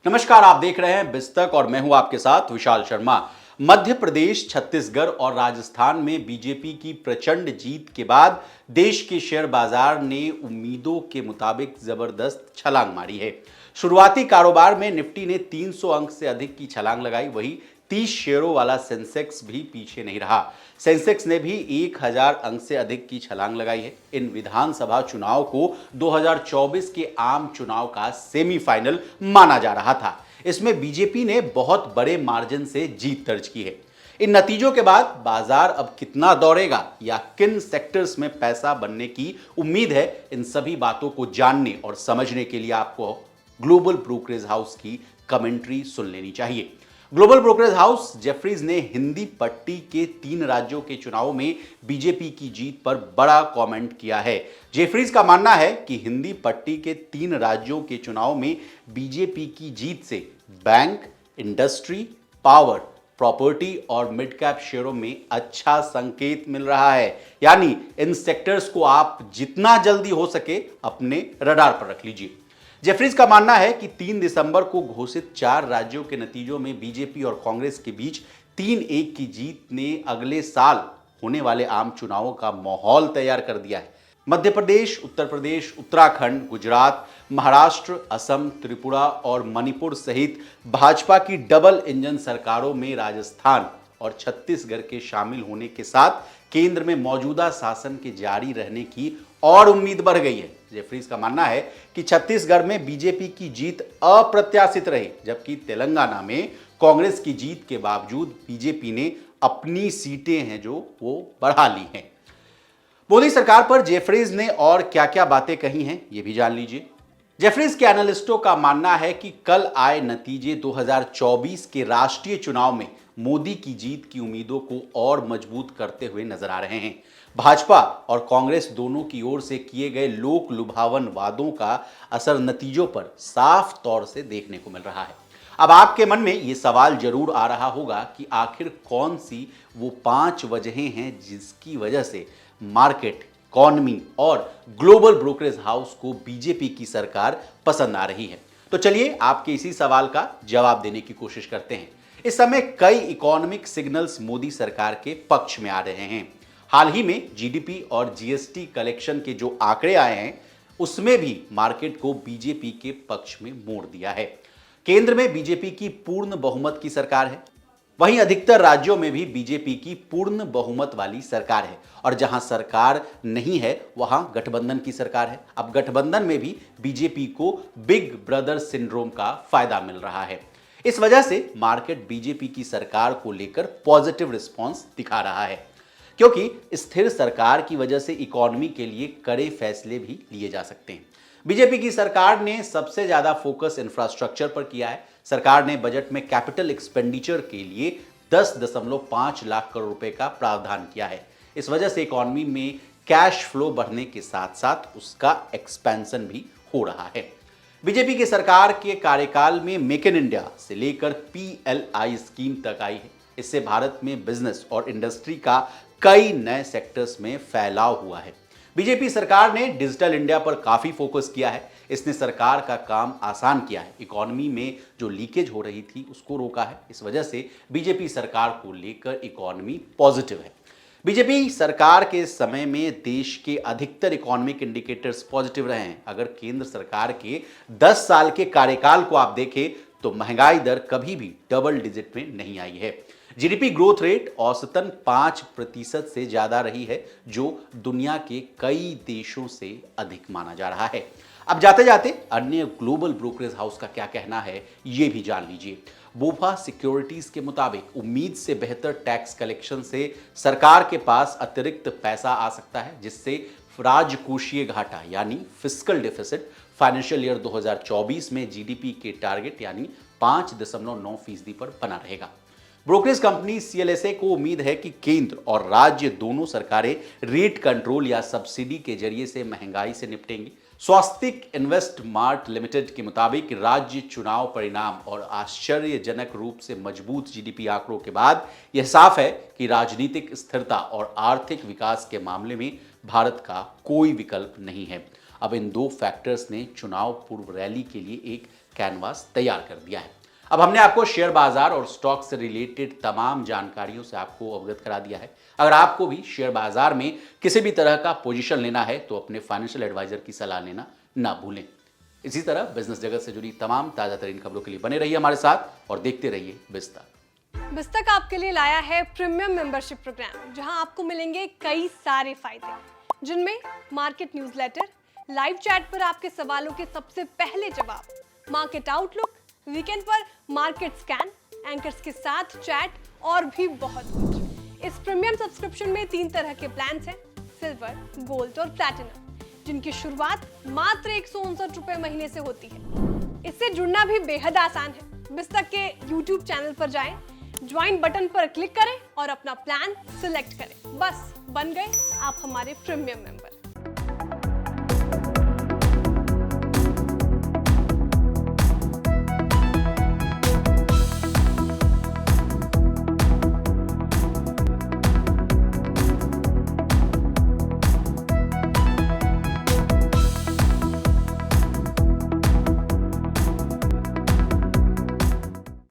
नमस्कार, आप देख रहे हैं बिस्तक और मैं हूं आपके साथ विशाल शर्मा। मध्य प्रदेश, छत्तीसगढ़ और राजस्थान में बीजेपी की प्रचंड जीत के बाद देश के शेयर बाजार ने उम्मीदों के मुताबिक जबरदस्त छलांग मारी है। शुरुआती कारोबार में निफ्टी ने 300 अंक से अधिक की छलांग लगाई, वहीं 30 शेयरों वाला सेंसेक्स भी पीछे नहीं रहा। सेंसेक्स ने भी 1000 अंक से अधिक की छलांग लगाई है। इन विधानसभा चुनाव को 2024 के आम चुनाव का सेमीफाइनल माना जा रहा था। इसमें बीजेपी ने बहुत बड़े मार्जिन से जीत दर्ज की है। इन नतीजों के बाद बाजार अब कितना दौड़ेगा या किन सेक्टर्स में पैसा बनने की उम्मीद है, इन सभी बातों को जानने और समझने के लिए आपको ग्लोबल ब्रोकरेज हाउस की कमेंट्री सुन लेनी चाहिए। ग्लोबल ब्रोकरेज हाउस जेफरीज ने हिंदी पट्टी के 3 राज्यों के चुनाव में बीजेपी की जीत पर बड़ा कमेंट किया है। जेफरीज का मानना है कि हिंदी पट्टी के 3 राज्यों के चुनाव में बीजेपी की जीत से बैंक, इंडस्ट्री, पावर, प्रॉपर्टी और मिड कैप शेयरों में अच्छा संकेत मिल रहा है। यानी इन सेक्टर्स को आप जितना जल्दी हो सके अपने रडार पर रख लीजिए। जेफरीज का मानना है कि 3 दिसंबर को घोषित 4 राज्यों के नतीजों में बीजेपी और कांग्रेस के बीच 3-1 की जीत ने अगले साल होने वाले आम चुनावों का माहौल तैयार कर दिया है। मध्य प्रदेश, उत्तर प्रदेश, उत्तराखंड, गुजरात, महाराष्ट्र, असम, त्रिपुरा और मणिपुर सहित भाजपा की डबल इंजन सरकारों में राजस्थान और छत्तीसगढ़ के शामिल होने के साथ केंद्र में मौजूदा शासन के जारी रहने की और उम्मीद बढ़ गई है। जेफरीज का मानना है कि छत्तीसगढ़ में बीजेपी की जीत अप्रत्याशित रही, जबकि तेलंगाना में कांग्रेस की जीत के बावजूद बीजेपी ने अपनी सीटें हैं जो वो बढ़ा ली हैं। मोदी सरकार पर जेफरीज ने और क्या क्या बातें कही हैं, ये भी जान लीजिए। जेफरीज के एनालिस्टों का मानना है कि कल आए नतीजे 2024 के राष्ट्रीय चुनाव में मोदी की जीत की उम्मीदों को और मजबूत करते हुए नजर आ रहे हैं। भाजपा और कांग्रेस दोनों की ओर से किए गए लोक लुभावन वादों का असर नतीजों पर साफ तौर से देखने को मिल रहा है। अब आपके मन में ये सवाल जरूर आ रहा होगा कि आखिर कौन सी वो 5 वजहें हैं जिसकी वजह से मार्केट, इकॉनमी और ग्लोबल ब्रोकरेज हाउस को बीजेपी की सरकार पसंद आ रही है। तो चलिए आपके इसी सवाल का जवाब देने की कोशिश करते हैं। इस समय कई इकोनॉमिक सिग्नल्स मोदी सरकार के पक्ष में आ रहे हैं। हाल ही में जीडीपी और जीएसटी कलेक्शन के जो आंकड़े आए हैं, उसमें भी मार्केट को बीजेपी के पक्ष में मोड़ दिया है। केंद्र में बीजेपी की पूर्ण बहुमत की सरकार है, वहीं अधिकतर राज्यों में भी बीजेपी की पूर्ण बहुमत वाली सरकार है और जहां सरकार नहीं है वहां गठबंधन की सरकार है। अब गठबंधन में भी बीजेपी को बिग ब्रदर सिंड्रोम का फायदा मिल रहा है। इस वजह से मार्केट बीजेपी की सरकार को लेकर पॉजिटिव रिस्पांस दिखा रहा है, क्योंकि स्थिर सरकार की वजह से इकोनॉमी के लिए कड़े फैसले भी लिए जा सकते हैं। बीजेपी की सरकार ने सबसे ज्यादा फोकस इंफ्रास्ट्रक्चर पर किया है। सरकार ने बजट में कैपिटल एक्सपेंडिचर के लिए 10.5 लाख करोड़ रुपए का प्रावधान किया है। इस वजह से इकोनॉमी में कैश फ्लो बढ़ने के साथ साथ उसका एक्सपेंशन भी हो रहा है। बीजेपी की सरकार के कार्यकाल में मेक इन इंडिया से लेकर पीएलआई स्कीम तक आई है। इससे भारत में बिजनेस और इंडस्ट्री का कई नए सेक्टर्स में फैलाव हुआ है। बीजेपी सरकार ने डिजिटल इंडिया पर काफी फोकस किया है। इसने सरकार का काम आसान किया है। इकोनॉमी में जो लीकेज हो रही थी उसको रोका है। इस वजह से बीजेपी सरकार को लेकर इकोनॉमी पॉजिटिव है। बीजेपी सरकार के समय में देश के अधिकतर इकोनॉमिक इंडिकेटर्स पॉजिटिव रहे हैं। अगर केंद्र सरकार के 10 साल के कार्यकाल को आप देखें तो महंगाई दर कभी भी डबल डिजिट में नहीं आई है। जीडीपी ग्रोथ रेट औसतन 5% से ज्यादा रही है, जो दुनिया के कई देशों से अधिक माना जा रहा है। अब जाते जाते अन्य ग्लोबल ब्रोकरेज हाउस का क्या कहना है ये भी जान लीजिए। बोफा सिक्योरिटीज के मुताबिक उम्मीद से बेहतर टैक्स कलेक्शन से सरकार के पास अतिरिक्त पैसा आ सकता है, जिससे राजकोषीय घाटा यानी फिस्कल डेफिसिट फाइनेंशियल ईयर 2024 में जीडीपी के टारगेट यानी 5.9% पर बना रहेगा। ब्रोकरेज कंपनी सीएलएसए को उम्मीद है कि केंद्र और राज्य दोनों सरकारें रेट कंट्रोल या सब्सिडी के जरिए से महंगाई से निपटेंगी। स्वास्तिक इन्वेस्ट मार्ट लिमिटेड के मुताबिक राज्य चुनाव परिणाम और आश्चर्यजनक रूप से मजबूत जीडीपी आंकड़ों के बाद यह साफ है कि राजनीतिक स्थिरता और आर्थिक विकास के मामले में भारत का कोई विकल्प नहीं है। अब इन दो फैक्टर्स ने चुनाव पूर्व रैली के लिए एक कैनवास तैयार कर दिया है। अब हमने आपको शेयर बाजार और स्टॉक से रिलेटेड तमाम जानकारियों से आपको अवगत करा दिया है। अगर आपको भी शेयर बाजार में किसी भी तरह का पोजीशन लेना है तो अपने फाइनेंशियल एडवाइजर की सलाह लेना ना भूलें। इसी तरह बिजनेस जगत से जुड़ी तमाम ताजा तरीन खबरों के लिए बने रहिए हमारे साथ और देखते रहिए बिस्तक। बिस्तक आपके लिए लाया है प्रीमियम मेंबरशिप प्रोग्राम, जहां आपको मिलेंगे कई सारे फायदे, जिनमें मार्केट न्यूज़लेटर, लाइव चैट पर आपके सवालों के सबसे पहले जवाब, मार्केट आउटलुक, वीकेंड पर मार्केट स्कैन, एंकर्स के साथ चैट और भी बहुत कुछ। इस प्रीमियम सब्सक्रिप्शन में 3 तरह के प्लान्स हैं, सिल्वर, गोल्ड और प्लैटिनम, जिनकी शुरुआत मात्र 159 रुपए महीने से होती है। इससे जुड़ना भी बेहद आसान है। बिस्तक के YouTube चैनल पर जाएं, ज्वाइन बटन पर क्लिक करें और अपना प्लान सिलेक्ट करें। बस बन गए आप हमारे प्रीमियम मेंबर।